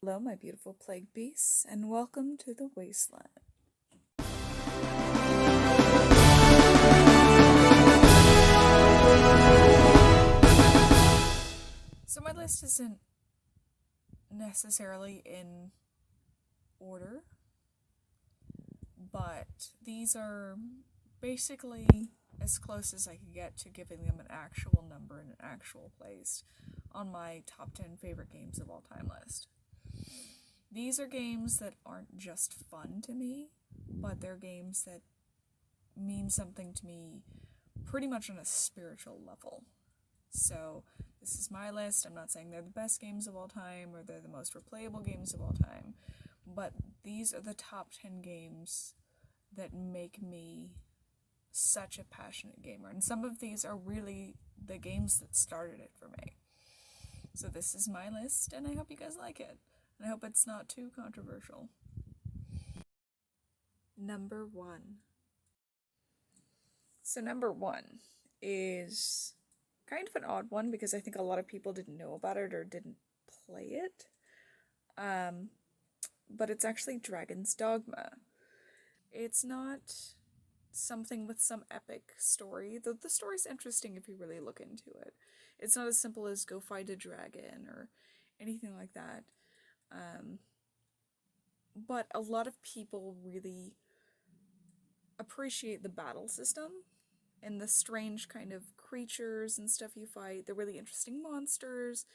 Hello, my beautiful plague beasts, and welcome to the Wasteland. So my list isn't necessarily in order, but these are basically as close as I could get to giving them an actual number and an actual place on my top 10 favorite games of all time list. These are games that aren't just fun to me, but they're games that mean something to me pretty much on a spiritual level. So, this is my list. I'm not saying they're the best games of all time or they're the most replayable games of all time, but these are the top 10 games that make me such a passionate gamer. And some of these are really the games that started it for me. So this is my list, and I hope you guys like it. And I hope it's not too controversial. Number 1. So number 1 is kind of an odd one because I think a lot of people didn't know about it or didn't play it. But it's actually Dragon's Dogma. It's not something with some epic story, though the story's interesting if you really look into it. It's not as simple as go fight a dragon or anything like that. But a lot of people really appreciate the battle system and the strange kind of creatures and stuff you fight. The really interesting monsters,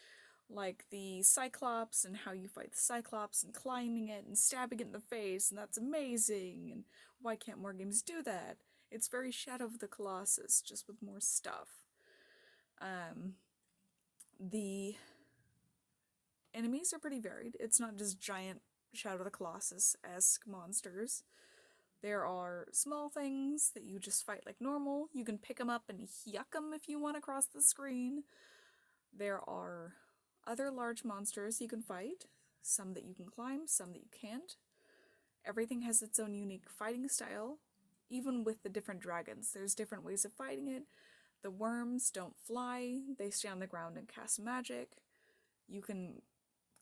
like the Cyclops and how you fight the Cyclops and climbing it and stabbing it in the face, and that's amazing, and why can't more games do that? It's very Shadow of the Colossus, just with more stuff. The enemies are pretty varied. It's not just giant Shadow of the Colossus-esque monsters. There are small things that you just fight like normal. You can pick them up and yuck them if you want across the screen. There are other large monsters you can fight, some that you can climb, some that you can't. Everything has its own unique fighting style, even with the different dragons. There's different ways of fighting it. The worms don't fly, they stay on the ground and cast magic. You can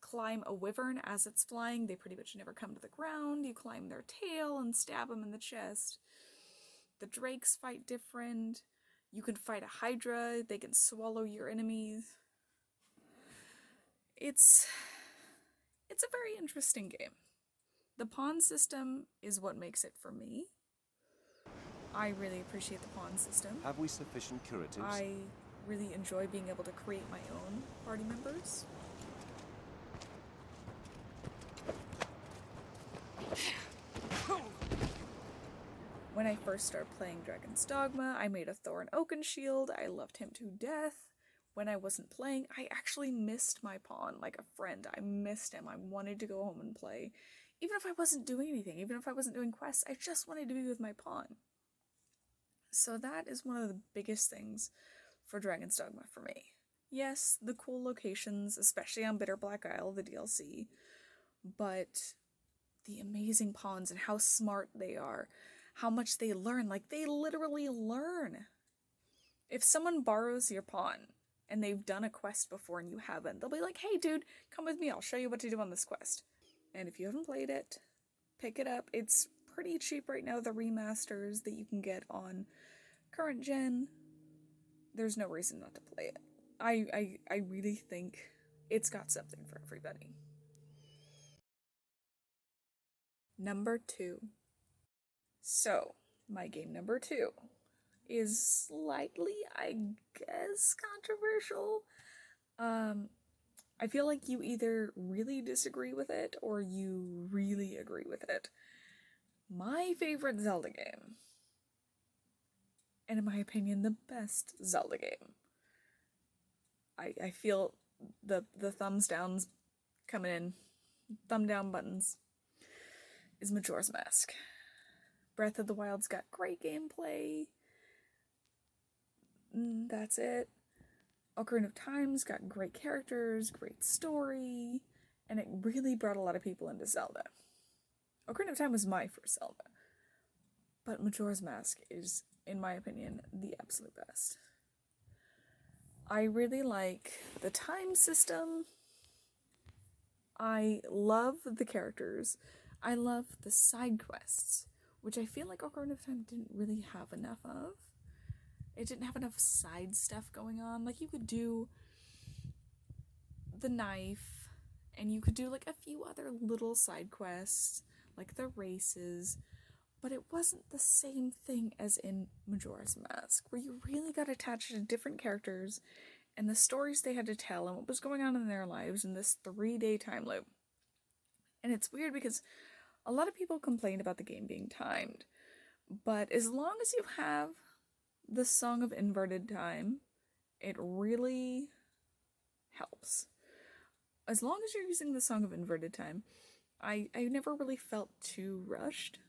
climb a wyvern as it's flying, they pretty much never come to the ground. You climb their tail and stab them in the chest. The drakes fight different. You can fight a hydra, they can swallow your enemies. It's a very interesting game. The pawn system is what makes it for me. I really appreciate the pawn system. Have we sufficient curatives? I really enjoy being able to create my own party members. When I first started playing Dragon's Dogma, I made a Thorin Oakenshield. I loved him to death. When I wasn't playing, I actually missed my pawn like a friend. I missed him. I wanted to go home and play. Even if I wasn't doing anything, even if I wasn't doing quests, I just wanted to be with my pawn. So that is one of the biggest things for Dragon's Dogma for me. Yes, the cool locations, especially on Bitter Black Isle, the DLC, but the amazing pawns and how smart they are, how much they learn. Like, they literally learn. If someone borrows your pawn and they've done a quest before and you haven't, they'll be like, hey dude, come with me, I'll show you what to do on this quest. And if you haven't played it, pick it up. It's pretty cheap right now, the remasters that you can get on current gen. There's no reason not to play it. I really think it's got something for everybody. Number 2. So, my game number 2 is slightly, I guess, controversial. I feel like you either really disagree with it or you really agree with it. My favorite Zelda game, and in my opinion, the best Zelda game. I feel the thumbs downs coming in, thumb down buttons, is Majora's Mask. Breath of the Wild's got great gameplay. That's it. Ocarina of Time's got great characters, great story, and it really brought a lot of people into Zelda. Ocarina of Time was my first Zelda, but Majora's Mask is, in my opinion, the absolute best. I really like the time system. I love the characters. I love the side quests, which I feel like Ocarina of Time didn't really have enough of. It didn't have enough side stuff going on. Like, you could do the knife, and you could do like a few other little side quests, like the races, but it wasn't the same thing as in Majora's Mask, where you really got attached to different characters and the stories they had to tell and what was going on in their lives in this 3-day time loop. And it's weird because a lot of people complained about the game being timed, but as long as you have the Song of Inverted Time, it really helps. As long as you're using the Song of Inverted Time, I never really felt too rushed.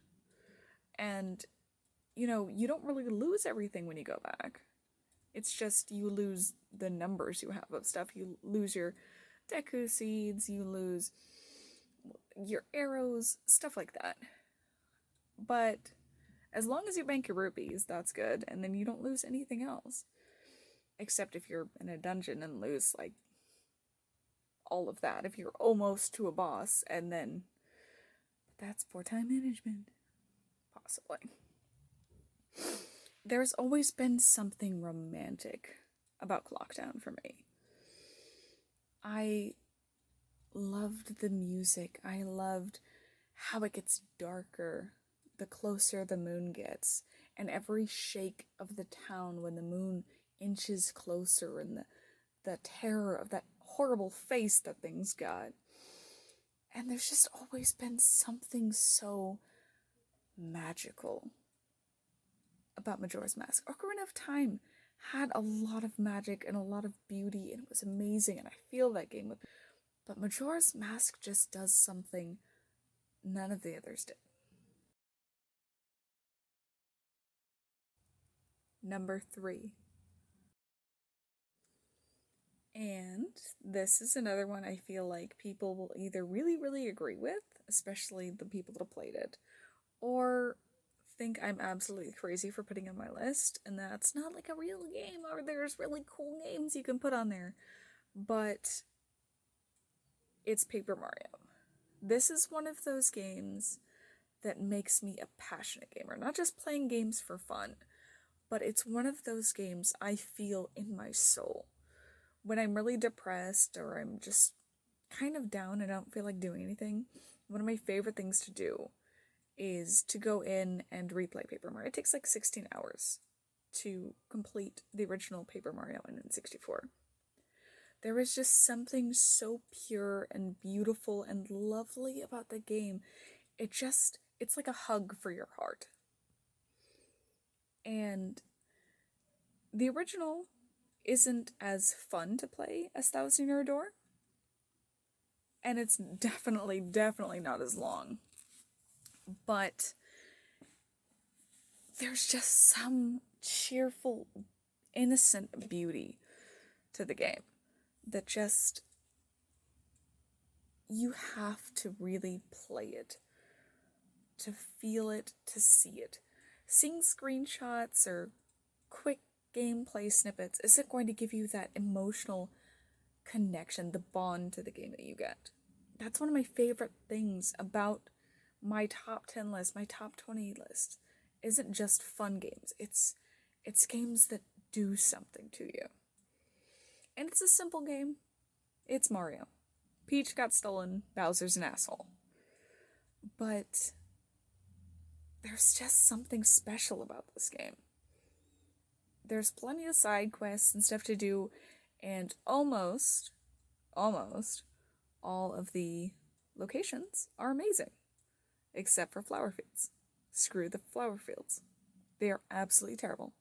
And, you know, you don't really lose everything when you go back. It's just you lose the numbers you have of stuff. You lose your Deku seeds, you lose your arrows, stuff like that. But as long as you bank your rupees, that's good, and then you don't lose anything else. Except if you're in a dungeon and lose, like, all of that. If you're almost to a boss, and then... that's poor time management. Possibly. There's always been something romantic about Clocktown for me. I loved the music. I loved how it gets darker the closer the moon gets, and every shake of the town when the moon inches closer, and the terror of that horrible face that thing's got. And there's just always been something so magical about Majora's Mask. Ocarina of Time had a lot of magic and a lot of beauty, and it was amazing, and I feel that game with. But Majora's Mask just does something none of the others did. Number 3. And this is another one I feel like people will either really, really agree with, especially the people that have played it, or think I'm absolutely crazy for putting on my list, and that's not like a real game, or there's really cool games you can put on there. But it's Paper Mario. This is one of those games that makes me a passionate gamer, not just playing games for fun, but it's one of those games I feel in my soul. When I'm really depressed or I'm just kind of down and I don't feel like doing anything, one of my favorite things to do is to go in and replay Paper Mario. It takes like 16 hours to complete the original Paper Mario in N64. There is just something so pure and beautiful and lovely about the game. It's like a hug for your heart. And the original isn't as fun to play as Thousand Year Door. And it's definitely not as long. But there's just some cheerful, innocent beauty to the game that just... you have to really play it to feel it, to see it. Seeing screenshots or quick gameplay snippets isn't going to give you that emotional connection, the bond to the game that you get. That's one of my favorite things about my top 10 list, my top 20 list. Isn't just fun games. It's games that do something to you. And it's a simple game. It's Mario. Peach got stolen, Bowser's an asshole. But there's just something special about this game. There's plenty of side quests and stuff to do, and almost all of the locations are amazing. Except for flower fields. Screw the flower fields. They are absolutely terrible.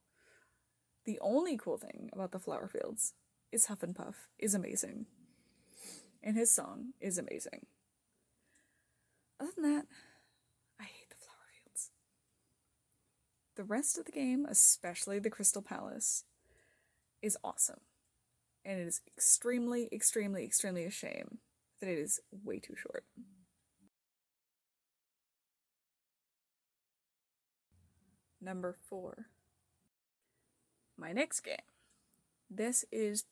The only cool thing about the flower fields is Huff and Puff is amazing. And his song is amazing. Other than that, I hate the flower fields. The rest of the game, especially the Crystal Palace, is awesome. And it is extremely a shame that it is way too short. Number 4. My next game. This is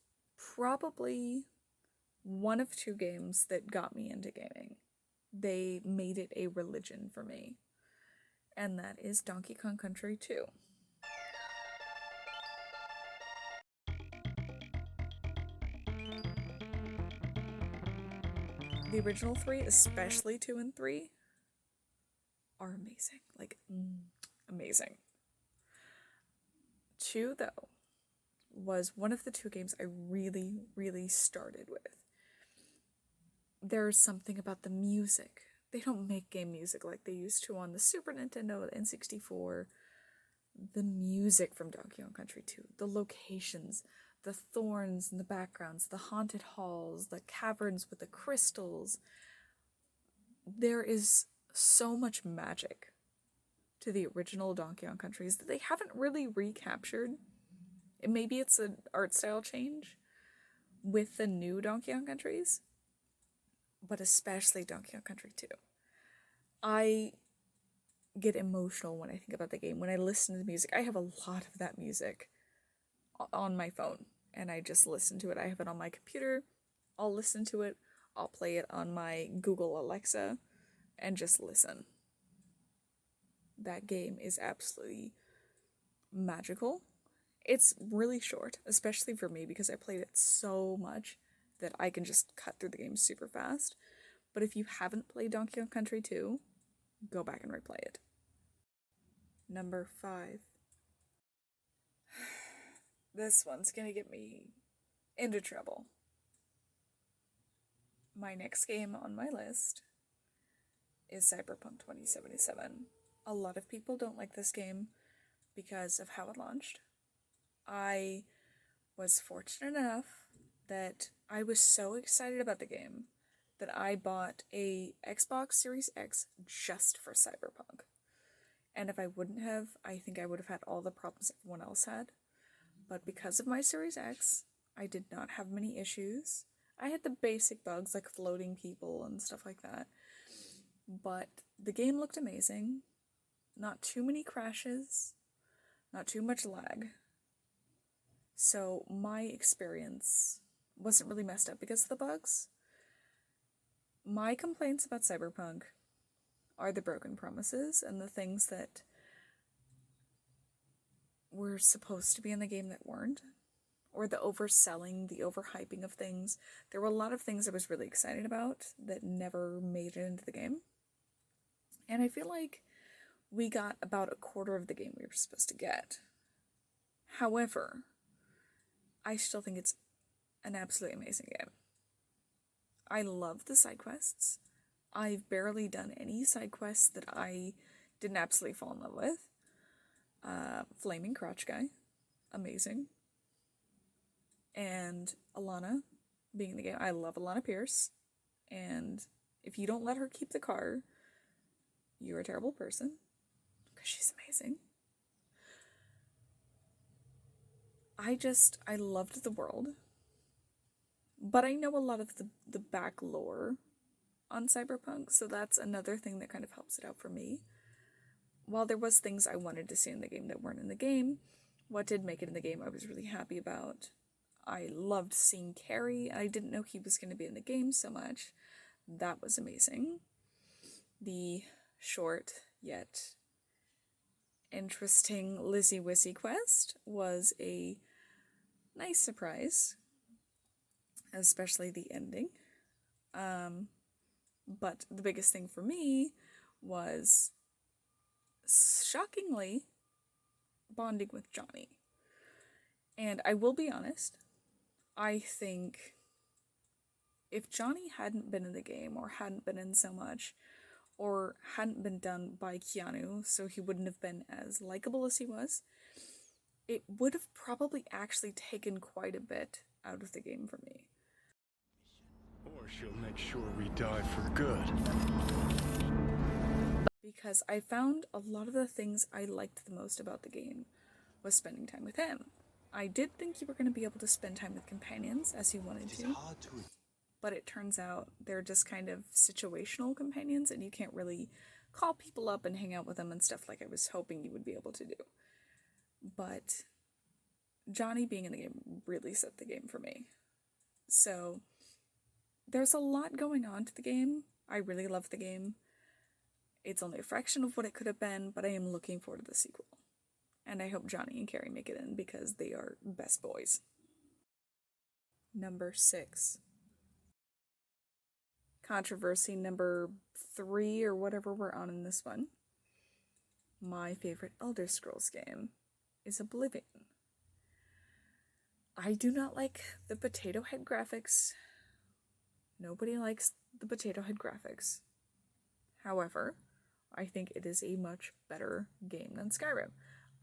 probably one of two games that got me into gaming. They made it a religion for me, and that is Donkey Kong Country 2. The original 3, especially 2 and 3, are amazing. Like, amazing. 2, though, was one of the 2 games I really, really started with. There's something about the music. They don't make game music like they used to on the Super Nintendo, the N64. The music from Donkey Kong Country 2, the locations, the thorns in the backgrounds, the haunted halls, the caverns with the crystals. There is so much magic to the original Donkey Kong Countries that they haven't really recaptured. Maybe it's an art style change with the new Donkey Kong Countries, but especially Donkey Kong Country 2. I get emotional when I think about the game. When I listen to the music, I have a lot of that music on my phone, and I just listen to it. I have it on my computer. I'll listen to it. I'll play it on my Google Alexa and just listen. That game is absolutely magical. It's really short, especially for me, because I played it so much that I can just cut through the game super fast. But if you haven't played Donkey Kong Country 2, go back and replay it. Number 5. This one's gonna get me into trouble. My next game on my list is Cyberpunk 2077. A lot of people don't like this game because of how it launched. I was fortunate enough that I was so excited about the game that I bought a Xbox Series X just for Cyberpunk. And if I wouldn't have, I think I would have had all the problems everyone else had. But because of my Series X, I did not have many issues. I had the basic bugs like floating people and stuff like that. But the game looked amazing. Not too many crashes. Not too much lag. So my experience wasn't really messed up because of the bugs. My complaints about Cyberpunk are the broken promises and the things that were supposed to be in the game that weren't, or the overselling, the overhyping of things. There were a lot of things I was really excited about that never made it into the game. And I feel like we got about a quarter of the game we were supposed to get. However, I still think it's an absolutely amazing game. I love the side quests. I've barely done any side quests that I didn't absolutely fall in love with. Flaming Crotch Guy, amazing. And Alana being in the game. I love Alana Pierce. And if you don't let her keep the car, you're a terrible person. Because she's amazing. I loved the world. But I know a lot of the back lore on Cyberpunk, so that's another thing that kind of helps it out for me. While there was things I wanted to see in the game that weren't in the game, what did make it in the game I was really happy about. I loved seeing Carrie. I didn't know he was going to be in the game so much. That was amazing. The short yet interesting Lizzie Wizzy quest was a nice surprise, especially the ending. But the biggest thing for me was, shockingly, bonding with Johnny. And I will be honest, I think if Johnny hadn't been in the game, or hadn't been in so much, or hadn't been done by Keanu, so he wouldn't have been as likable as he was, it would have probably actually taken quite a bit out of the game for me. Or she'll make sure we die for good. Because I found a lot of the things I liked the most about the game was spending time with him. I did think you were going to be able to spend time with companions as you wanted to, but it turns out they're just kind of situational companions, and you can't really call people up and hang out with them and stuff like I was hoping you would be able to do. But Johnny being in the game really set the game for me. So there's a lot going on to the game. I really love the game. It's only a fraction of what it could have been, but I am looking forward to the sequel. And I hope Johnny and Carrie make it in because they are best boys. Number 6. Controversy number 3 or whatever we're on in this one. My favorite Elder Scrolls game is Oblivion. I do not like the potato head graphics. Nobody likes the potato head graphics. However, I think it is a much better game than Skyrim.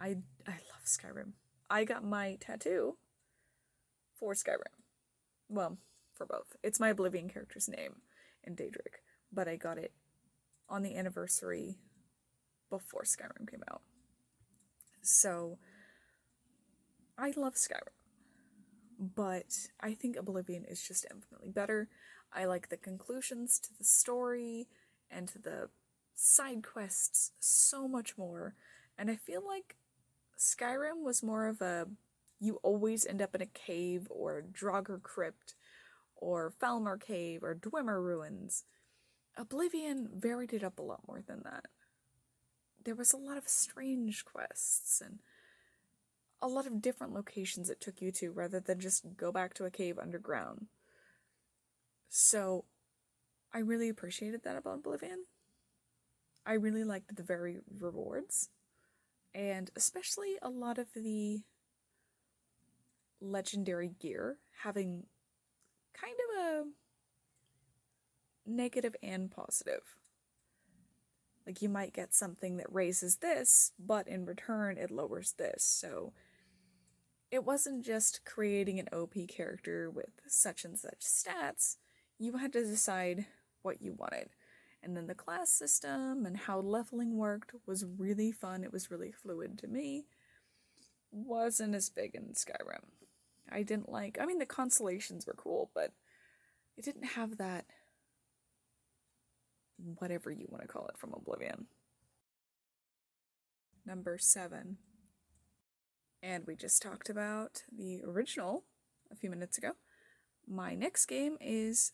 I love Skyrim. I got my tattoo for Skyrim. Well, for both. It's my Oblivion character's name in Daedric, but I got it on the anniversary before Skyrim came out. So, I love Skyrim, but I think Oblivion is just infinitely better. I like the conclusions to the story and to the side quests so much more, and I feel like Skyrim was more of a you always end up in a cave or a Draugr crypt or Falmer cave or Dwemer ruins. Oblivion varied it up a lot more than that. There was a lot of strange quests and a lot of different locations it took you to rather than just go back to a cave underground. So, I really appreciated that about Oblivion. I really liked the varied rewards, and especially a lot of the legendary gear having kind of a negative and positive. Like, you might get something that raises this, but in return it lowers this, so it wasn't just creating an OP character with such and such stats. You had to decide what you wanted. And then the class system and how leveling worked was really fun. It was really fluid to me. Wasn't as big in Skyrim. The constellations were cool, but it didn't have that whatever you want to call it from Oblivion. Number 7. And we just talked about the original a few minutes ago. My next game is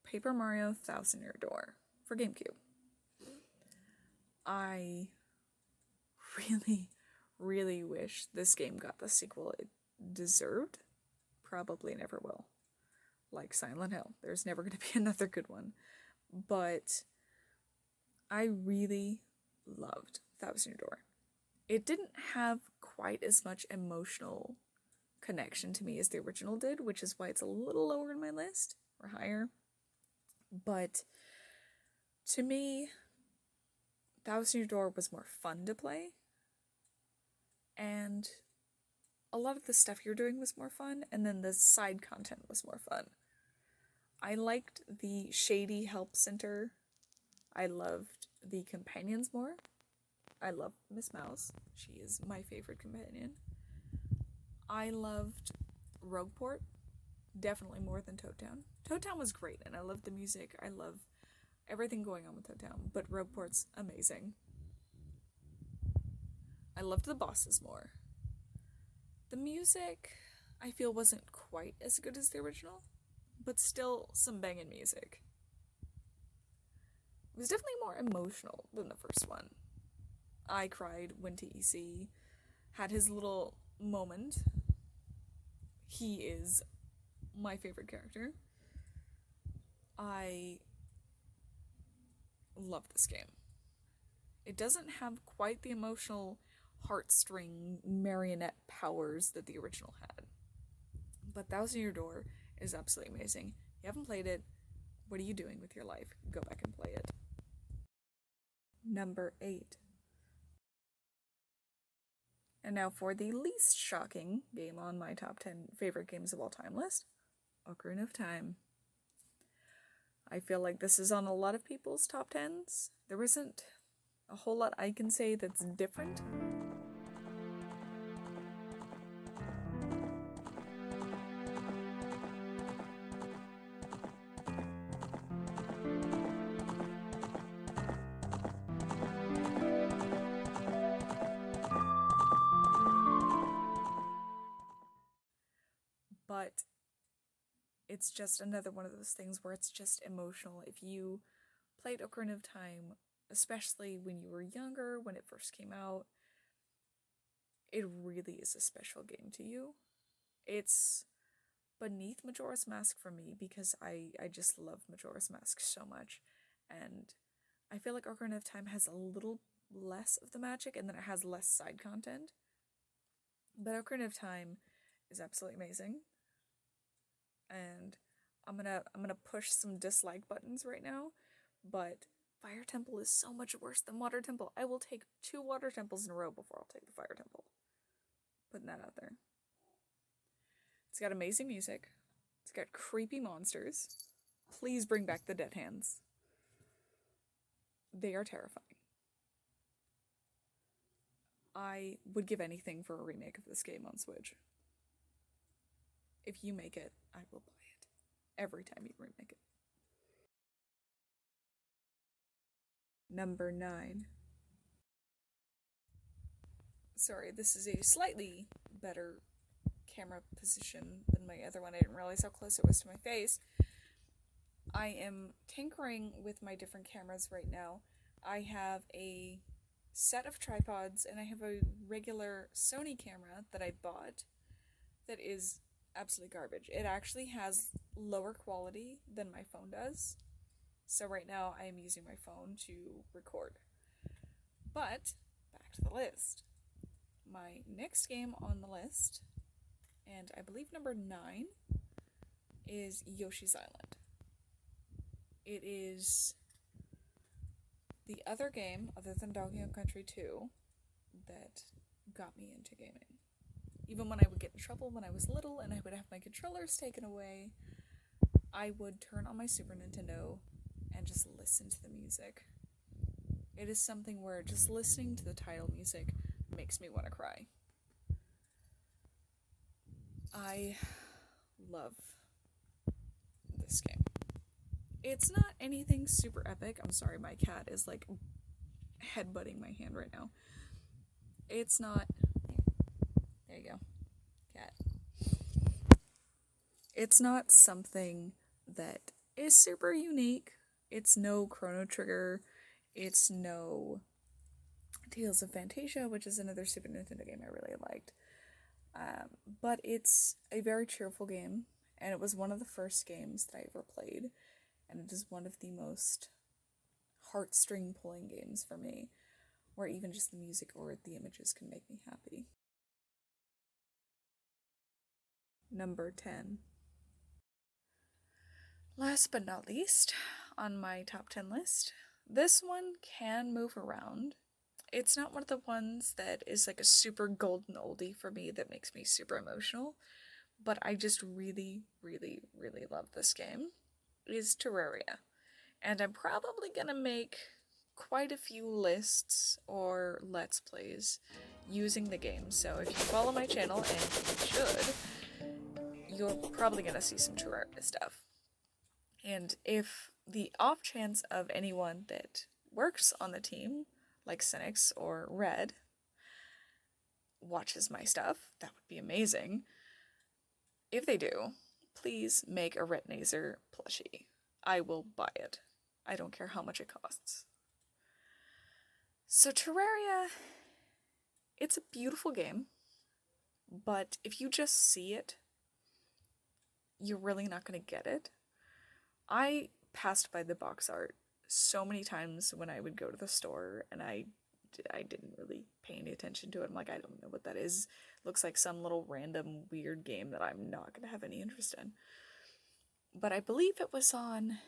Paper Mario Thousand Year Door for Gamecube. I really, really wish this game got the sequel it deserved. Probably never will. Like Silent Hill. There's never going to be another good one. But I really loved Thousand Year Door. It didn't have quite as much emotional connection to me as the original did, which is why it's a little lower in my list, or higher. But to me, Thousand Year Door was more fun to play, and a lot of the stuff you're doing was more fun, and then the side content was more fun. I liked the shady help center. I loved the companions more. I love Miss Mouse. She is my favorite companion. I loved Rogueport, definitely more than Toad Town. Toad Town was great, and I loved the music. I love everything going on with Toad Town, but Rogueport's amazing. I loved the bosses more. The music, I feel, wasn't quite as good as the original, but still some banging music. It was definitely more emotional than the first one. I cried when TEC had his little moment. He is my favorite character. I love this game. It doesn't have quite the emotional heartstring marionette powers that the original had. But Thousand Year Door is absolutely amazing. If you haven't played it, what are you doing with your life? Go back and play it. Number 8. And now for the least shocking game on my top 10 favorite games of all time list, Ocarina of Time. I feel like this is on a lot of people's top 10s. There isn't a whole lot I can say that's different. But it's just another one of those things where it's just emotional. If you played Ocarina of Time, especially when you were younger, when it first came out, it really is a special game to you. It's beneath Majora's Mask for me because I just love Majora's Mask so much. And I feel like Ocarina of Time has a little less of the magic and then it has less side content. But Ocarina of Time is absolutely amazing. And I'm gonna push some dislike buttons right now, but Fire Temple is so much worse than Water Temple. I will take 2 Water Temples in a row before I'll take the Fire Temple. Putting that out there. It's got amazing music. It's got creepy monsters. Please bring back the Dead Hands. They are terrifying. I would give anything for a remake of this game on Switch. If you make it, I will buy it. Every time you remake it. Number 9. Sorry, this is a slightly better camera position than my other one. I didn't realize how close it was to my face. I am tinkering with my different cameras right now. I have a set of tripods and I have a regular Sony camera that I bought that is absolutely garbage. It actually has lower quality than my phone does. So right now I am using my phone to record. But back to the list. My next game on the list, and I believe number 9, is Yoshi's Island. It is the other game, other than Donkey Kong Country 2, that got me into gaming. Even when I would get in trouble when I was little and I would have my controllers taken away, I would turn on my Super Nintendo and just listen to the music. It is something where just listening to the title music makes me want to cry. I love this game. It's not anything super epic. I'm sorry, my cat is like headbutting my hand right now. It's not... There you go. Cat. It's not something that is super unique. It's no Chrono Trigger. It's no Tales of Fantasia, which is another Super Nintendo game I really liked. But it's a very cheerful game, and it was one of the first games that I ever played, and it is one of the most heartstring-pulling games for me, where even just the music or the images can make me happy. Number 10. Last but not least, on my top 10 list, this one can move around. It's not one of the ones that is like a super golden oldie for me that makes me super emotional, but I just really, really, really love this game. It is Terraria. And I'm probably gonna make quite a few lists or let's plays using the game. So if you follow my channel, and you should, you're probably gonna see some Terraria stuff. And if the off chance of anyone that works on the team, like Cynics or Red, watches my stuff, that would be amazing. If they do, please make a Retnazer plushie. I will buy it. I don't care how much it costs. So Terraria, it's a beautiful game, but if you just see it, you're really not going to get it. I passed by the box art so many times when I would go to the store, and I didn't really pay any attention to it. I'm like, I don't know what that is. Looks like some little random weird game that I'm not going to have any interest in. But I believe it was on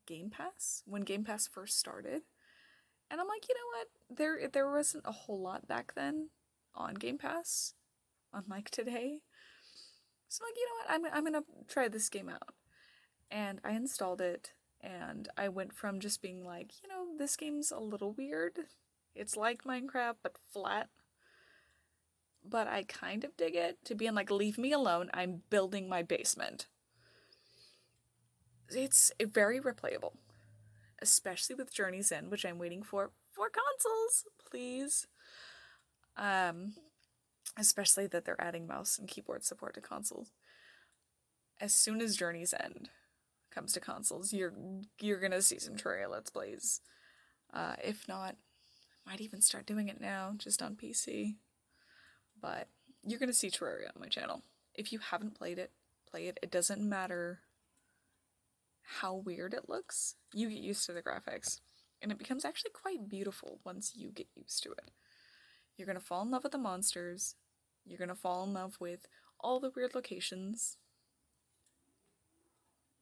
Game Pass, when Game Pass first started. And I'm like, you know what? There wasn't a whole lot back then on Game Pass, unlike today. So I'm like, you know what? I'm going to try this game out. And I installed it, and I went from just being like, you know, this game's a little weird. It's like Minecraft, but flat. But I kind of dig it, to being like, leave me alone, I'm building my basement. It's very replayable. Especially with Journey's End, which I'm waiting for consoles, please. Especially that they're adding mouse and keyboard support to consoles. as soon as Journey's End comes to consoles, you're gonna see some Terraria Let's Plays. If not, I might even start doing it now, just on PC. But you're gonna see Terraria on my channel. If you haven't played it, play it. It doesn't matter how weird it looks. You get used to the graphics, and it becomes actually quite beautiful once you get used to it. You're gonna fall in love with the monsters. You're gonna fall in love with all the weird locations.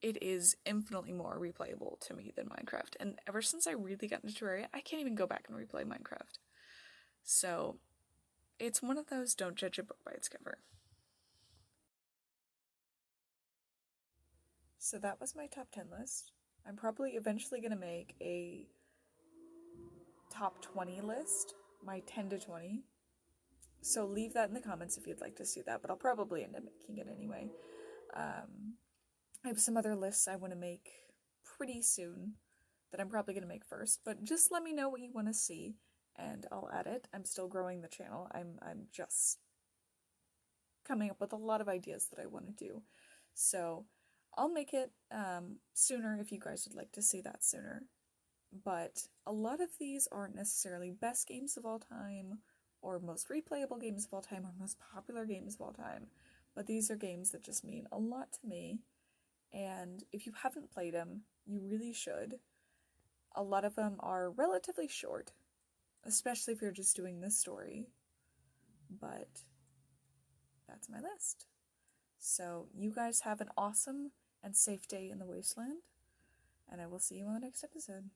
It is infinitely more replayable to me than Minecraft, and ever since I really got into Terraria, I can't even go back and replay Minecraft. So, it's one of those don't judge a book by its cover. So that was my top 10 list. I'm probably eventually going to make a top 20 list, my 10 to 20. So leave that in the comments if you'd like to see that, but I'll probably end up making it anyway. I have some other lists I want to make pretty soon that I'm probably going to make first, but just let me know what you want to see and I'll add it. I'm still growing the channel. I'm just coming up with a lot of ideas that I want to do. So I'll make it sooner if you guys would like to see that sooner. But a lot of these aren't necessarily best games of all time, or most replayable games of all time, or most popular games of all time. But these are games that just mean a lot to me. And if you haven't played them, you really should. A lot of them are relatively short, especially if you're just doing this story. But that's my list. So you guys have an awesome and safe day in the wasteland, and I will see you on the next episode.